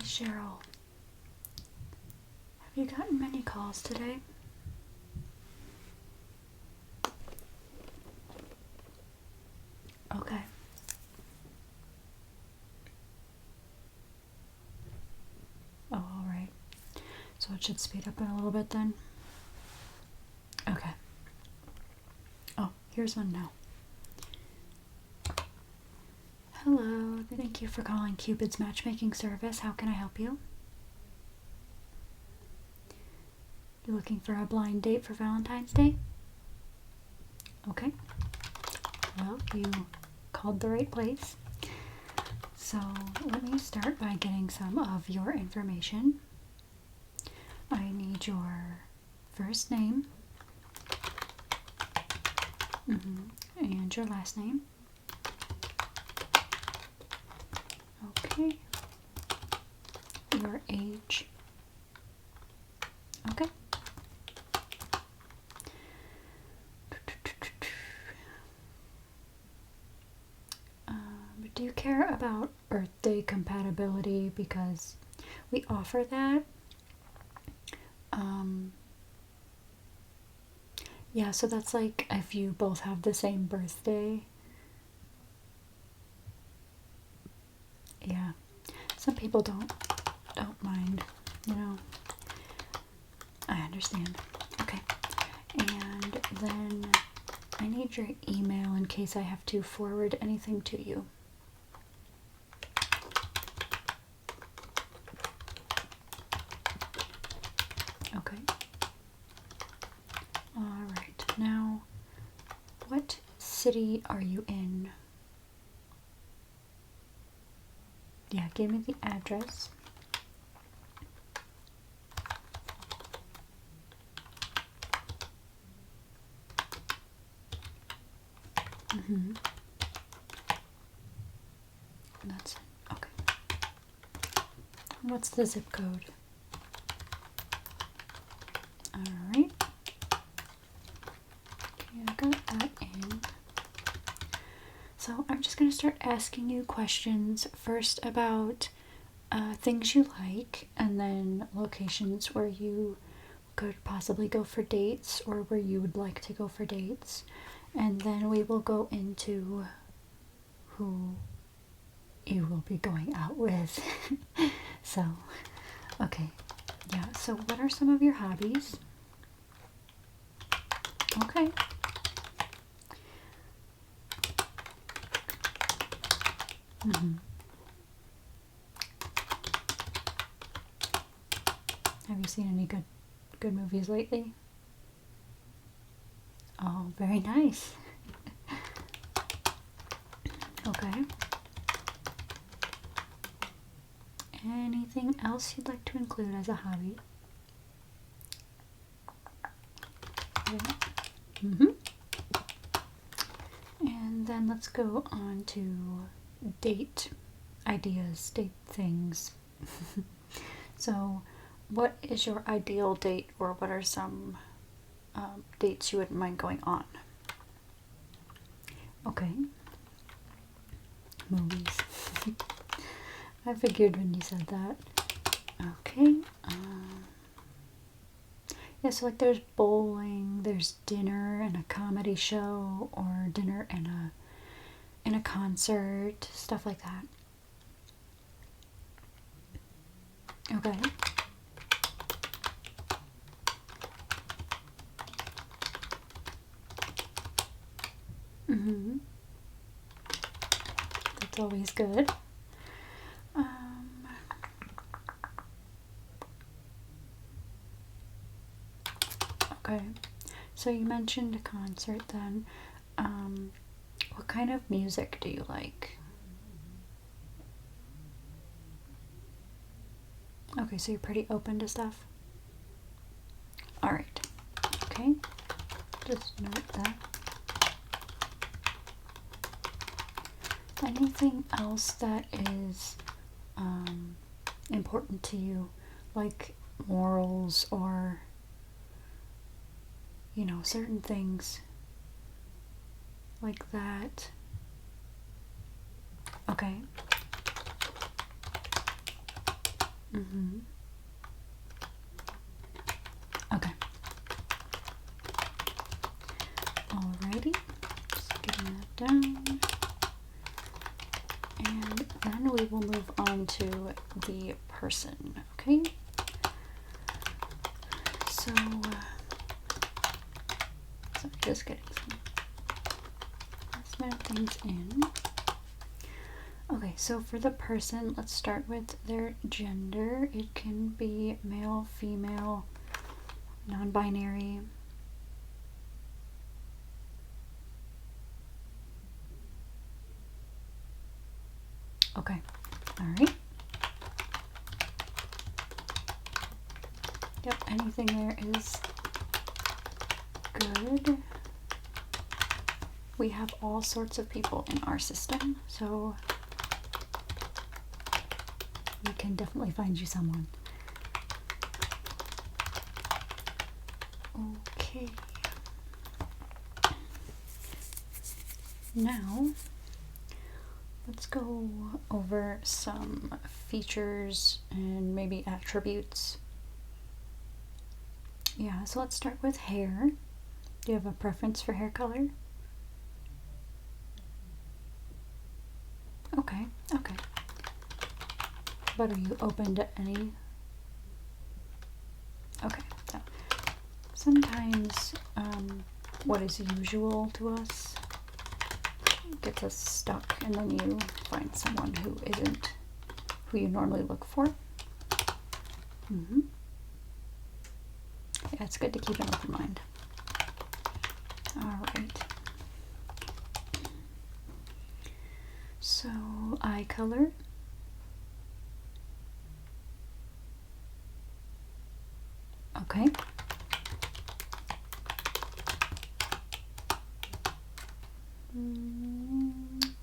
Cheryl. Have you gotten many calls today? Okay. Oh, alright. So it should speed up in a little bit then? Okay. Oh, here's one now. Hello, thank you for calling Cupid's matchmaking service. How can I help you? You looking for a blind date for Valentine's Day? Okay. Well, you called the right place. So let me start by getting some of your information. I need your first name and your last name. Okay. Your age. Okay. Do you care about birthday compatibility? Because we offer that. Yeah, so that's like if you both have the same birthday. Yeah. Some people don't mind, you know. I understand. Okay. And then I need your email in case I have to forward anything to you. Okay. Alright. Now, what city are you in? Yeah, give me the address. That's it. Okay. What's the zip code? Alright. Okay, I got that in. So I'm just going to start asking you questions first about things you like, and then locations where you could possibly go for dates or where you would like to go for dates. And then we will go into who you will be going out with. So, okay. Yeah, so what are some of your hobbies? Okay. Have you seen any good movies lately? Oh, very nice. Okay. Anything else you'd like to include as a hobby? Yeah. And then let's go on to date ideas, date things. So, what is your ideal date, or what are some dates you wouldn't mind going on? Okay. Movies. I figured when you said that. Okay. Yeah, so like there's bowling, there's dinner and a comedy show, or dinner and a concert, stuff like that. Okay. That's always good. Okay. So you mentioned a concert then. What kind of music do you like? Okay, so you're pretty open to stuff? Alright. Okay. Just note that. Anything else that is important to you, like morals or, you know, certain things like that? Okay. Mm-hmm. Okay. Alrighty. Just getting that down. And then we will move on to the person, okay? So, just getting some last minute things in. Okay, so for the person, let's start with their gender. It can be male, female, non-binary. Okay, all right. Yep, anything there is good. We have all sorts of people in our system, so we can definitely find you someone. Okay. Now, let's go over some features and maybe attributes. Yeah, so let's start with hair. Do you have a preference for hair color? Okay, okay. But are you open to any? Okay, so sometimes what is usual to us gets us stuck, and then you find someone who isn't who you normally look for. Mm-hmm. Yeah, it's good to keep an open mind. All right. So, eye color. Okay.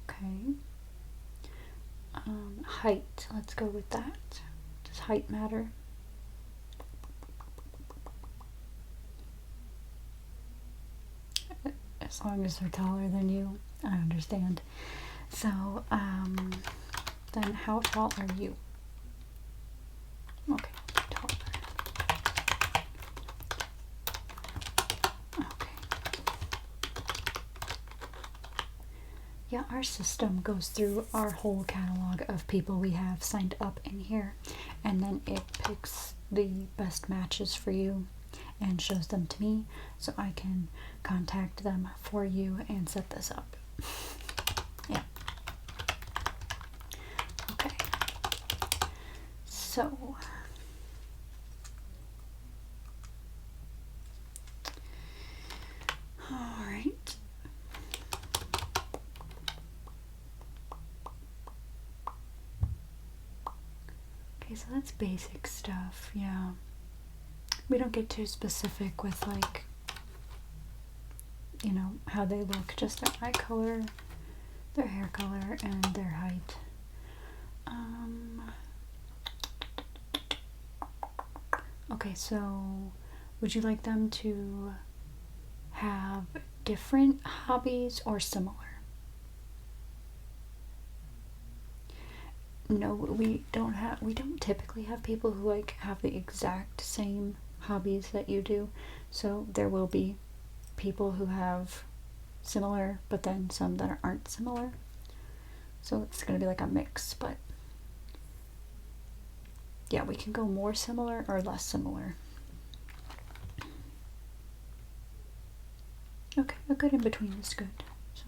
Okay. Height. Let's go with that. Does height matter? As long as they're taller than you, I understand. So, then how tall are you? Okay, taller. Okay. Yeah, our system goes through our whole catalog of people we have signed up in here, and then it picks the best matches for you and shows them to me so I can contact them for you and set this up. Yeah. Okay. So, all right. Okay, so that's basic stuff, yeah. We don't get too specific with, like, you know, how they look, just their eye color, their hair color, and their height. Okay, so would you like them to have different hobbies or similar? No, we don't typically have people who like have the exact same hobbies that you do. So there will be people who have similar, but then some that aren't similar. So it's going to be like a mix, but yeah, we can go more similar or less similar. Okay, a good in between is good. So,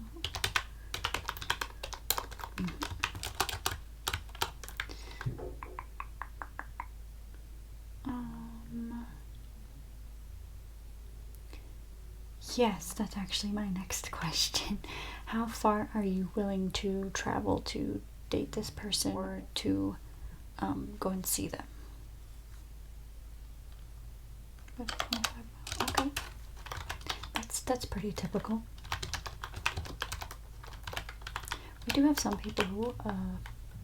yes, that's actually my next question. How far are you willing to travel to date this person or to go and see them? Okay, that's pretty typical. We do have some people who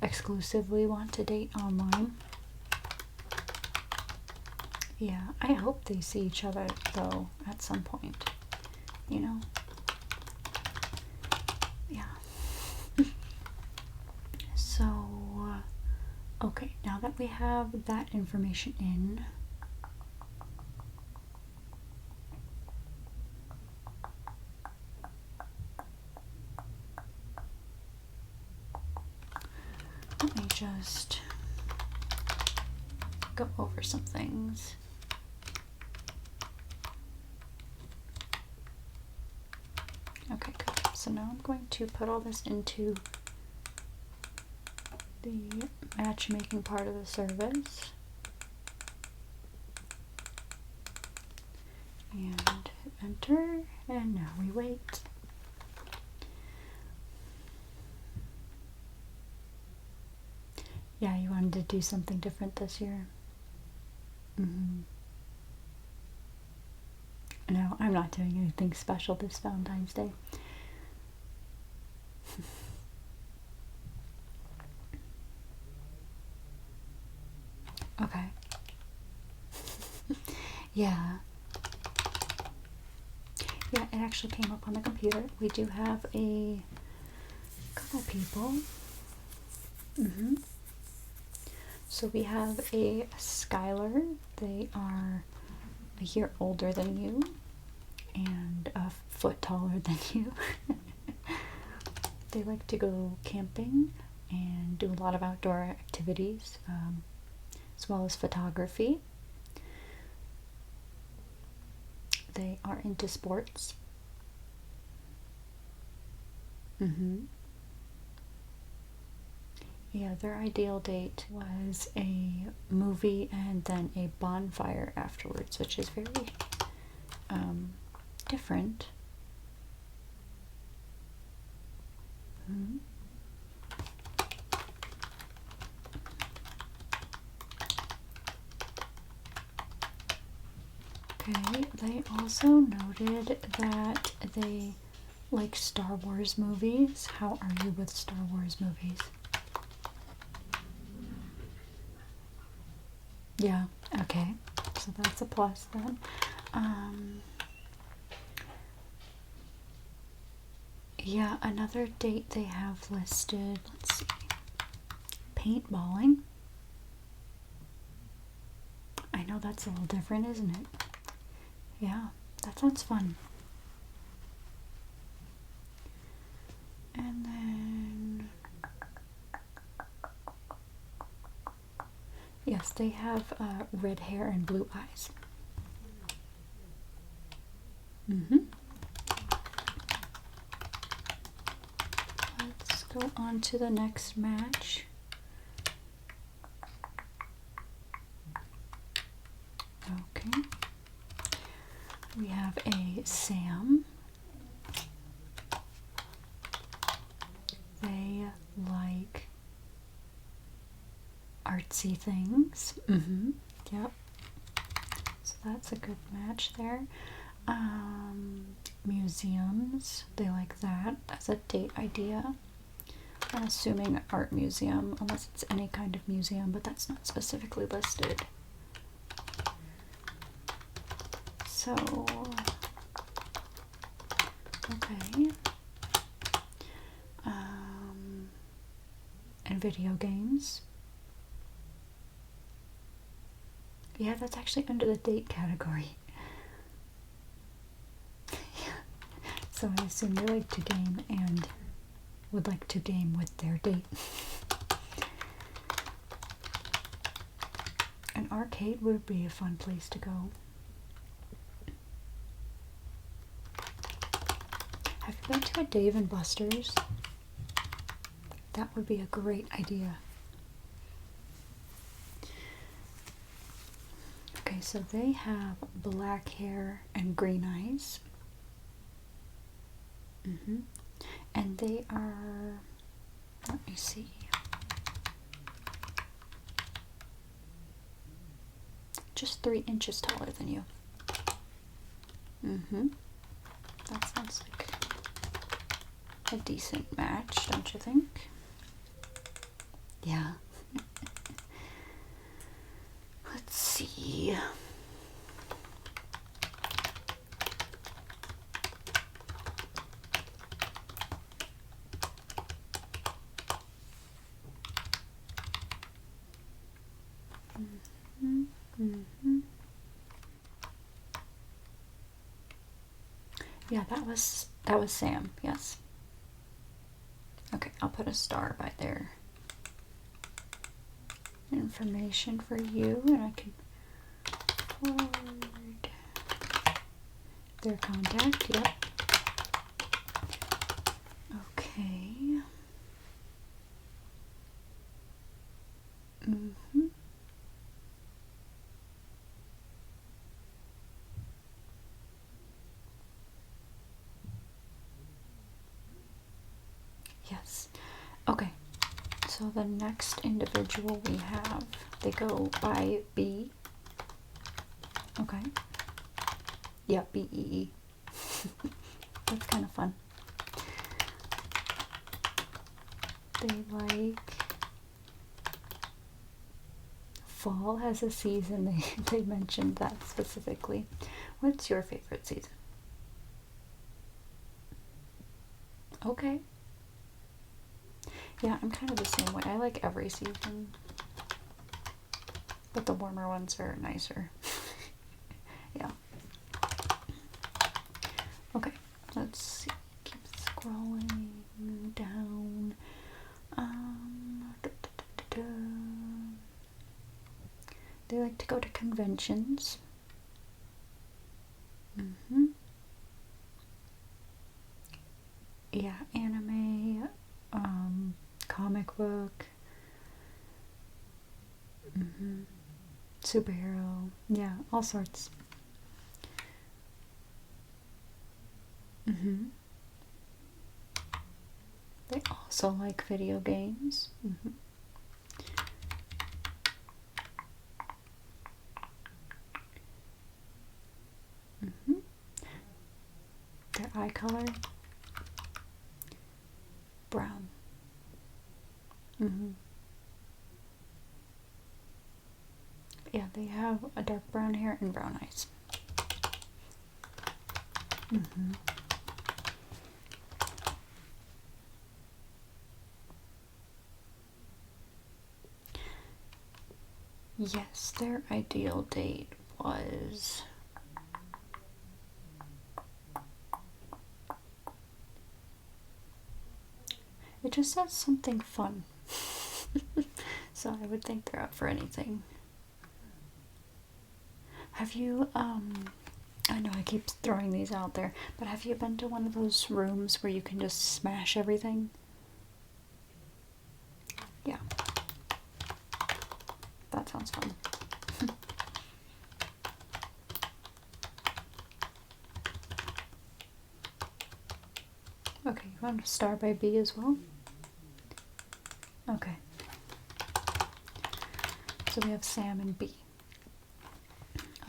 exclusively want to date online. Yeah, I hope they see each other though at some point. You know? Yeah. So, okay, now that we have that information in. Let me just go over some things. Okay, good. So now I'm going to put all this into the matchmaking part of the service. And hit enter, and now we wait. Yeah, you wanted to do something different this year. No, I'm not doing anything special this Valentine's Day. Okay. Yeah. Yeah, it actually came up on the computer. We do have a couple people. So we have a Skylar. They are a year older than you and a foot taller than you. They like to go camping and do a lot of outdoor activities, as well as photography. They are into sports. Yeah, their ideal date was a movie and then a bonfire afterwards, which is very different. Okay, they also noted that they like Star Wars movies. How are you with Star Wars movies? Yeah, okay. So that's a plus then. Yeah, another date they have listed, let's see, paintballing. I know that's a little different, isn't it? Yeah, that sounds fun. And then, yes, they have red hair and blue eyes. Let's go on to the next match. Okay. We have a Sam. They like artsy things. Yep. So that's a good match there. Museums. They like that as a date idea. I'm assuming art museum, unless it's any kind of museum, but that's not specifically listed. So, okay. And video games. Yeah, that's actually under the date category. So I assume they like to game and would like to game with their date. An arcade would be a fun place to go. Have you been to a Dave and Buster's? That would be a great idea. Okay, so they have black hair and green eyes. And they are, let me see, just 3 inches taller than you. That sounds like a decent match, don't you think? Yeah. Let's see. Mm -hmm. Yeah, that was Sam, yes. Okay, I'll put a star by their information for you, and I can forward their contact, yep. Okay. Mm-hmm. Yes. Okay. So the next individual we have, they go by B. Okay. Yeah, B-E-E. That's kind of fun. They like fall has a season. They mentioned that specifically. What's your favorite season? Okay. Yeah, I'm kind of the same way. I like every season. But the warmer ones are nicer. Yeah. Okay, let's see. Keep scrolling down. They like to go to conventions. Yeah, anime, comic book, superhero, yeah, all sorts. They also like video games. Their eye color, brown. Yeah, they have a dark brown hair and brown eyes. Yes, their ideal date was it just says something fun. So I would think they're up for anything. Have you, I know I keep throwing these out there, but have you been to one of those rooms where you can just smash everything? Yeah. That sounds fun. Okay, you want to start by B as well? Okay. So we have Sam and B.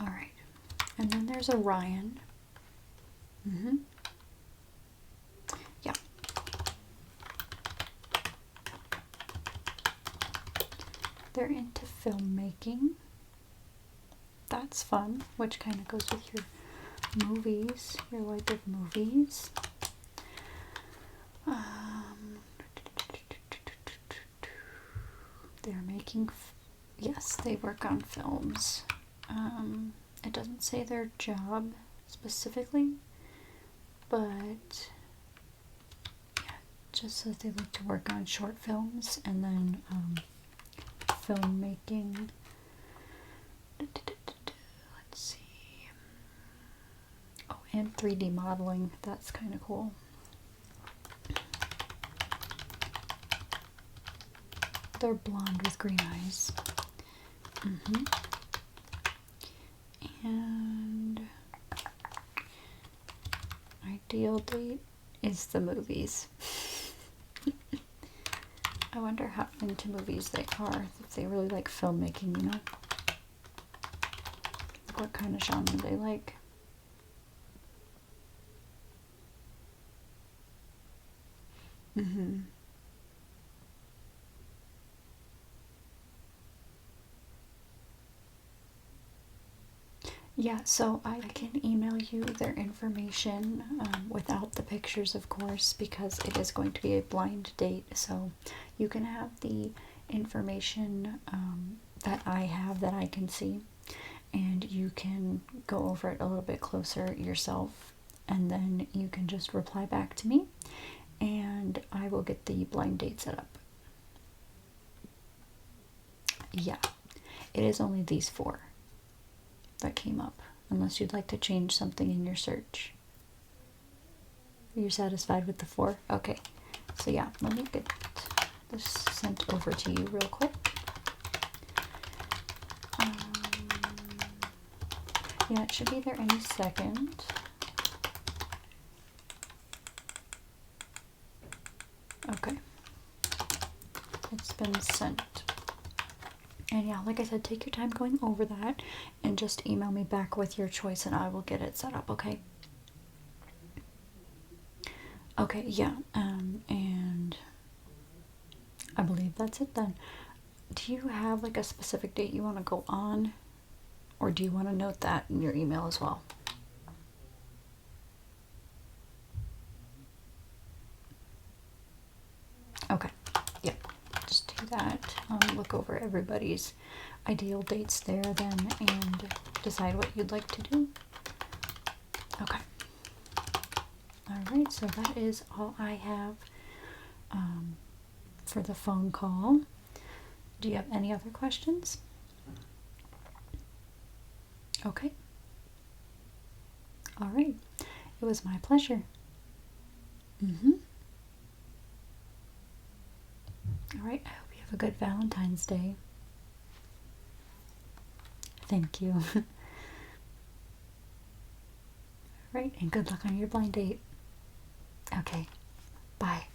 Alright. And then there's Orion. Yeah. They're into filmmaking. That's fun, which kind of goes with your movies, your like of movies. They're making, yes, they work on films. It doesn't say their job specifically, but yeah, it just says they like to work on short films and then filmmaking. Let's see. Oh, and 3D modeling. That's kind of cool. They're blonde with green eyes. And ideal date is the movies. I wonder how into movies they are, if they really like filmmaking, you know? What kind of genre they like. Yeah, so I can email you their information without the pictures, of course, because it is going to be a blind date. So you can have the information that I have that I can see, and you can go over it a little bit closer yourself, and then you can just reply back to me, and I will get the blind date set up. Yeah, it is only these 4 that came up, unless you'd like to change something in your search. You're satisfied with the 4? Okay, so yeah, let me get this sent over to you real quick. Yeah, it should be there any second. Okay, it's been sent. And yeah, like I said, take your time going over that and just email me back with your choice and I will get it set up, okay? Okay, yeah, and I believe that's it then. Do you have like a specific date you want to go on? Or do you want to note that in your email as well? Okay, yeah, just do that. Look over everybody's ideal dates there then and decide what you'd like to do. Okay. Alright, so that is all I have for the phone call. Do you have any other questions? Okay. Alright. It was my pleasure. Alright, I hope you have a good Valentine's Day. Thank you. Alright, and good luck on your blind date. Okay. Bye.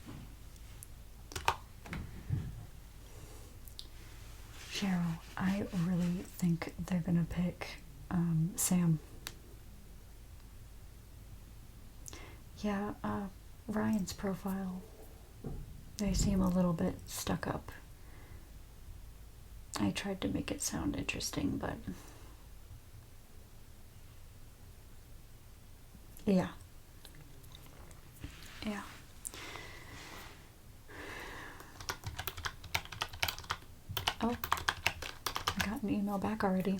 Cheryl, I really think they're gonna pick Sam. Yeah, Ryan's profile, they seem a little bit stuck up. I tried to make it sound interesting, but yeah. Yeah. Oh, I got an email back already.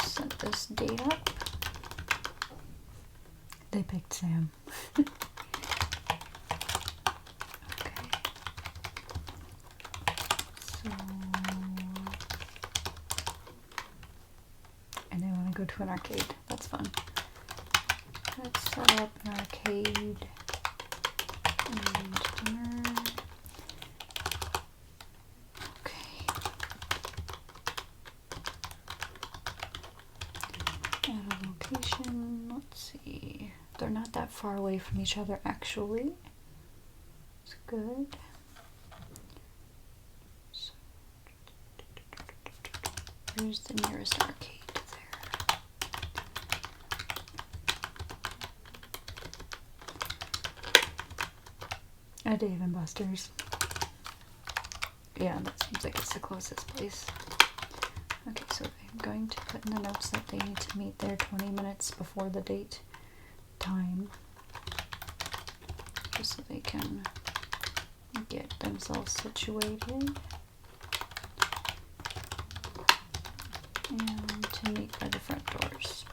Set this date up. They picked Sam. Okay. So, and they want to go to an arcade. That's fun. Let's set up an arcade and dinner. Okay. Add a location. Let's see. They're not that far away from each other, actually. It's good. So, here's the nearest arcade there. A Dave and Buster's. Yeah, that seems like it's the closest place. Okay, so I'm going to put in the notes that they need to meet there 20 minutes before the date time, just so they can get themselves situated and to meet by the front doors.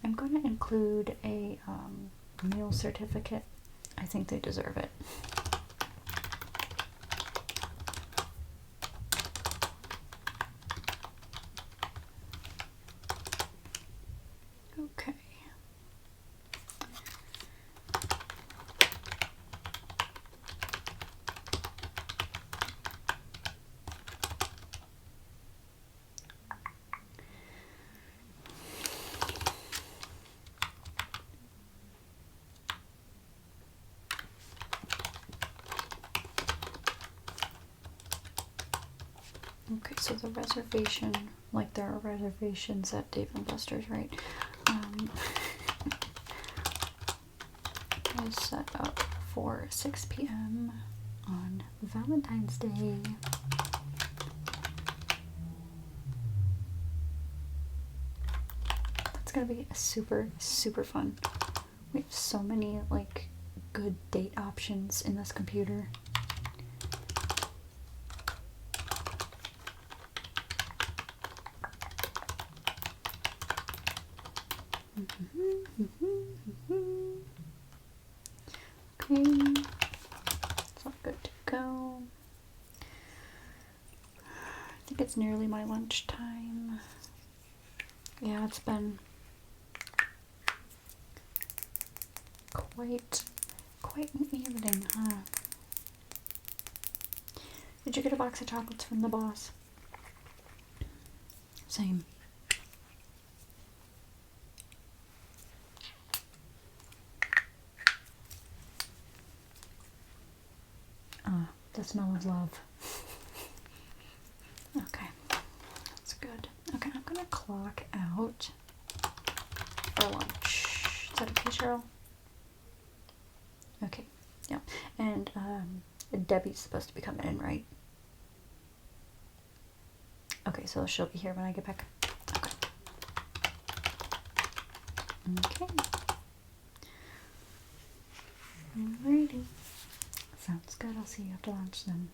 I'm going to include a meal certificate. I think they deserve it. Okay. Okay, so the reservation, like there are reservations at Dave & Buster's, right? Is set up for 6 p.m. on Valentine's Day. That's gonna be super, super fun. We have so many like good date options in this computer. Okay, it's all good to go. I think it's nearly my lunchtime. Yeah, it's been quite an evening, huh? Did you get a box of chocolates from the boss? Same. The smell of love. Okay, that's good. Okay, I'm gonna clock out for lunch. Is that okay, Cheryl? Okay, yeah. And Debbie's supposed to be coming in, right? Okay, so she'll be here when I get back. Okay. Okay. Alrighty. Sounds good. I'll see you after lunch then.